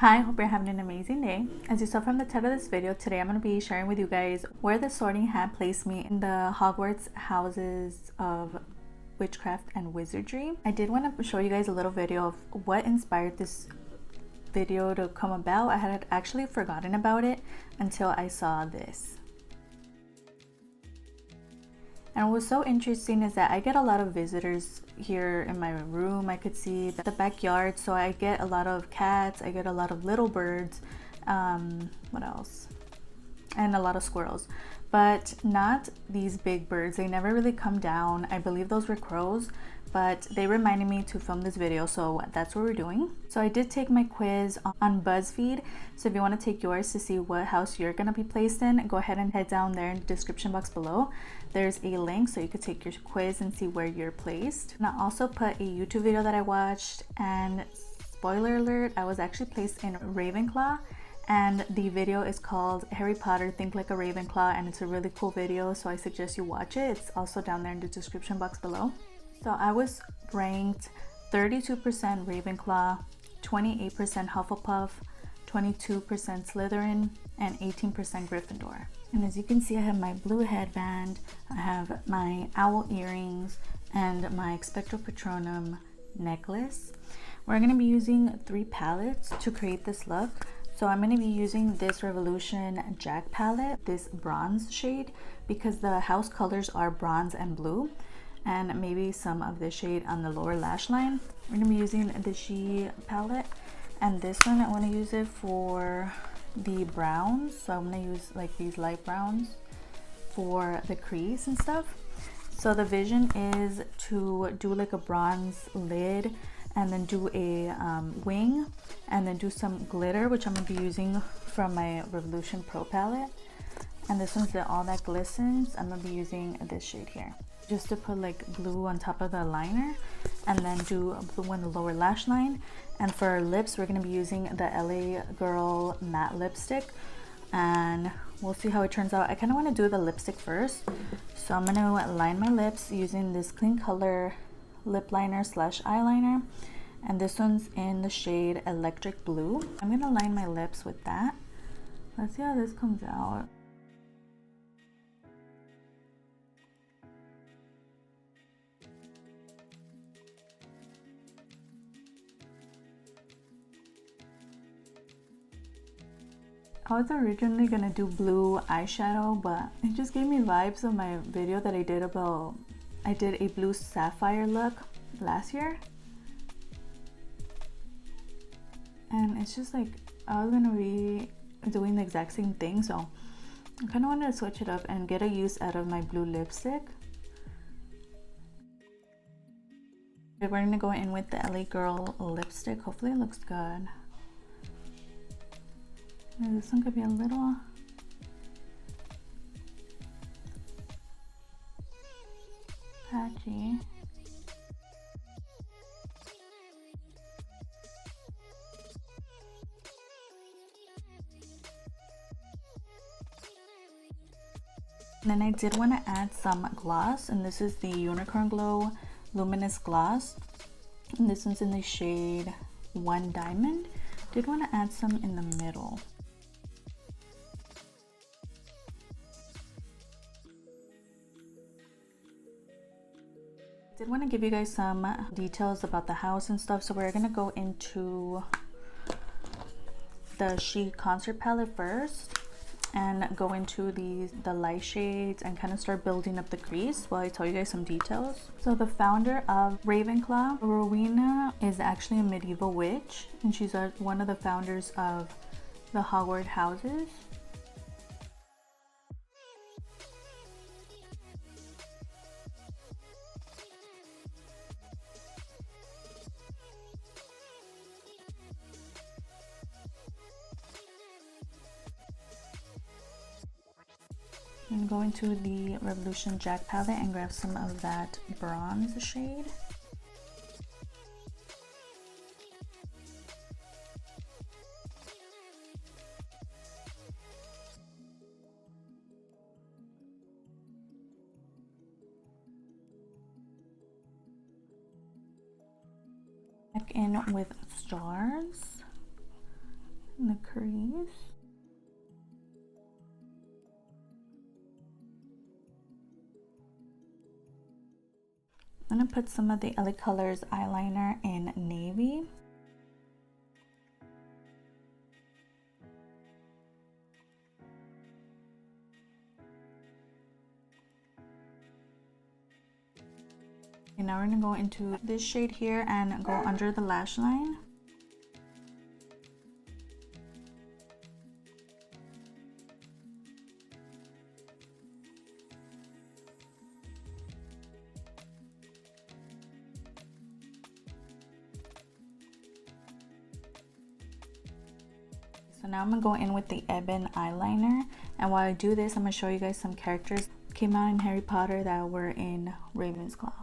Hi, hope you're having an amazing day. As you saw from the title of this video, today I'm going to be sharing with you guys where the sorting hat placed me in the Hogwarts houses of witchcraft and wizardry. I did want to show you guys a little video of what inspired this video to come about. I had actually forgotten about it until I saw this. And what was so interesting is that I get a lot of visitors here in my room. I could see the backyard, so I get a lot of cats, I get a lot of little birds, what else? And a lot of squirrels, but not these big birds. They never really come down. I believe those were crows, but they reminded me to film this video, so that's what we're doing. So I did take my quiz on BuzzFeed, so if you want to take yours to see what house you're gonna be placed in, go ahead and head down there in the description box below. There's a link so you could take your quiz and see where you're placed. And I also put a YouTube video that I watched, and spoiler alert, I was actually placed in Ravenclaw, and the video is called Harry Potter Think Like a Ravenclaw, and it's a really cool video, so I suggest you watch it. It's also down there in the description box below. So I was ranked 32% Ravenclaw, 28% Hufflepuff, 22% Slytherin, and 18% Gryffindor. And as you can see, I have my blue headband, I have my owl earrings, and my Expecto Patronum necklace. We're going to be using 3 palettes to create this look. So I'm going to be using this Revolution Jack palette, this bronze shade, because the house colors are bronze and blue, and maybe some of the shade on the lower lash line. We're going to be using the She palette, and this one I want to use it for the browns. So I'm going to use like these light browns for the crease and stuff. So the vision is to do like a bronze lid, and then do a wing, and then do some glitter, which I'm going to be using from my Revolution Pro palette. And this one's the All That Glistens. I'm going to be using this shade here, just to put like blue on top of the liner, and then do a blue on the lower lash line. And for our lips, we're going to be using the LA Girl matte lipstick, and we'll see how it turns out. I kind of want to do the lipstick first, so I'm going to line my lips using this Clean Color lip liner slash eyeliner, and this one's in the shade Electric Blue. I'm going to line my lips with that. Let's see how this comes out. I was originally gonna do blue eyeshadow, but it just gave me vibes of my video that I did about, I did a blue sapphire look last year. And it's just like, I was gonna be doing the exact same thing, so I kinda wanted to switch it up and get a use out of my blue lipstick. We're gonna go in with the LA Girl lipstick. Hopefully it looks good. This one could be a little patchy. And then I did want to add some gloss, and this is the Unicorn Glow Luminous Gloss, and this one's in the shade One Diamond. Did want to add some in the middle. Did want to give you guys some details about the house and stuff, so we're gonna go into the She Concert palette first and go into the light shades and kind of start building up the crease while I tell you guys some details. So the founder of Ravenclaw, Rowena, is actually a medieval witch, and she's one of the founders of the Hogwarts houses. I'm going to the Revolution Jack palette and grab some of that bronze shade. Back in with stars. in the crease. I'm gonna put some of the LA Colors eyeliner in navy. And now we're gonna go into this shade here and go under the lash line. So now I'm gonna go in with the Ebon eyeliner, and while I do this, I'm gonna show you guys some characters that came out in Harry Potter that were in Ravensclaw.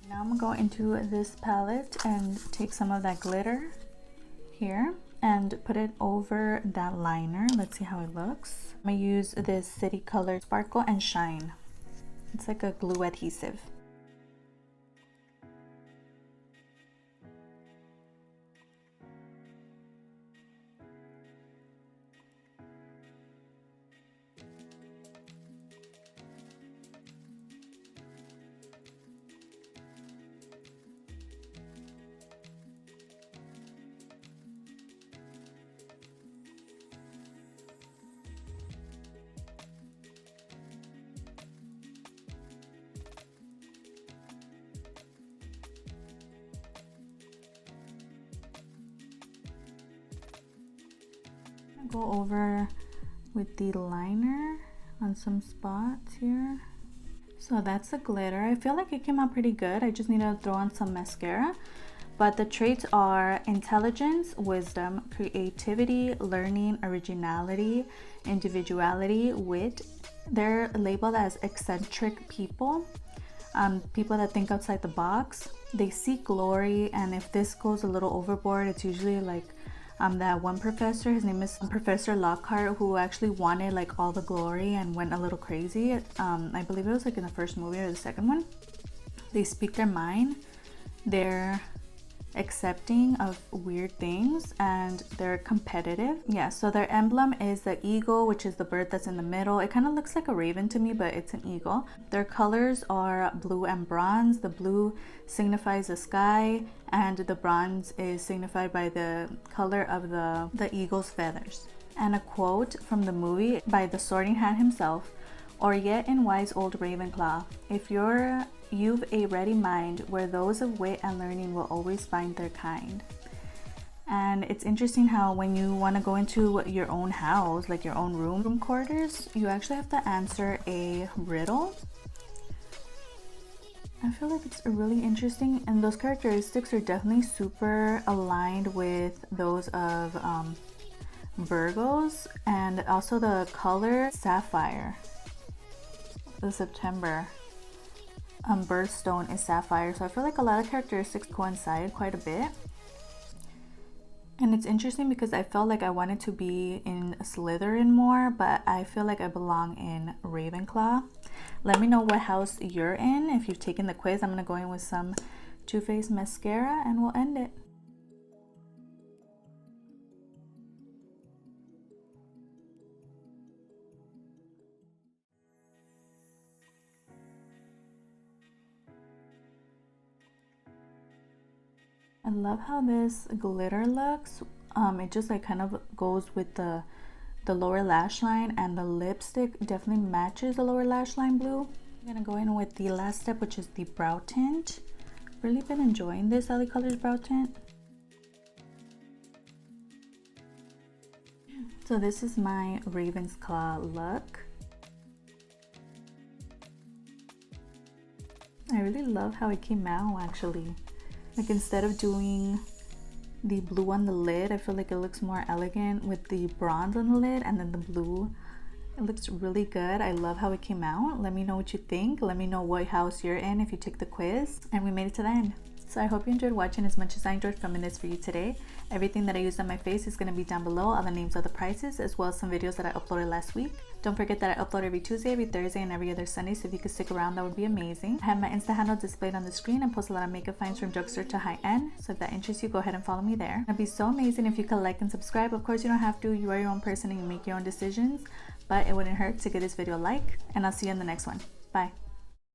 Now I'm gonna go into this palette and take some of that glitter here and put it over that liner. Let's see how it looks. I'm gonna use this City Color Sparkle and Shine. It's like a glue adhesive. Go over with the liner on some spots here. So that's the glitter. I feel like it came out pretty good. I just need to throw on some mascara. But the traits are intelligence, wisdom, creativity, learning, originality, individuality, wit. They're labeled as eccentric people, people that think outside the box. They seek glory, and if this goes a little overboard, it's usually like that one professor, his name is Professor Lockhart, who actually wanted like all the glory and went a little crazy. I believe it was like in the first movie or the second one. They speak their mind, they're accepting of weird things, and they're competitive. Yeah, so their emblem is the eagle, which is the bird that's in the middle. It kind of looks like a raven to me, but it's an eagle. Their colors are blue and bronze. The blue signifies the sky, and the bronze is signified by the color of the eagle's feathers. And a quote from the movie by the Sorting Hat himself: "Or yet in wise old Ravenclaw, if you've a ready mind, where those of wit and learning will always find their kind." And it's interesting how when you want to go into your own house, like your own room quarters, you actually have to answer a riddle. I feel like it's really interesting, and those characteristics are definitely super aligned with those of Virgos, and also the color sapphire. The September birthstone is sapphire, so I feel like a lot of characteristics coincide quite a bit. And it's interesting because I felt like I wanted to be in Slytherin more, but I feel like I belong in Ravenclaw. Let me know what house you're in. If you've taken the quiz, I'm gonna go in with some Too Faced mascara and we'll end it. I love how this glitter looks. It just like kind of goes with the lower lash line, and the lipstick definitely matches the lower lash line blue. I'm gonna go in with the last step, which is the brow tint. Really been enjoying this LA Colors brow tint. So this is my Ravensclaw look. I really love how it came out actually. Like instead of doing the blue on the lid, I feel like it looks more elegant with the bronze on the lid and then the blue. It looks really good. I love how it came out. Let me know what you think. Let me know what house you're in if you took the quiz. And we made it to the end. So I hope you enjoyed watching as much as I enjoyed filming this for you today. Everything that I used on my face is going to be down below, all the names of the prices, as well as some videos that I uploaded last week. Don't forget that I upload every Tuesday, every Thursday, and every other Sunday, so if you could stick around, that would be amazing. I have my Insta handle displayed on the screen and post a lot of makeup finds from drugstore to high-end, so if that interests you, go ahead and follow me there. It'd be so amazing if you could like and subscribe. Of course, you don't have to. You are your own person and you make your own decisions, but it wouldn't hurt to give this video a like, and I'll see you in the next one. Bye.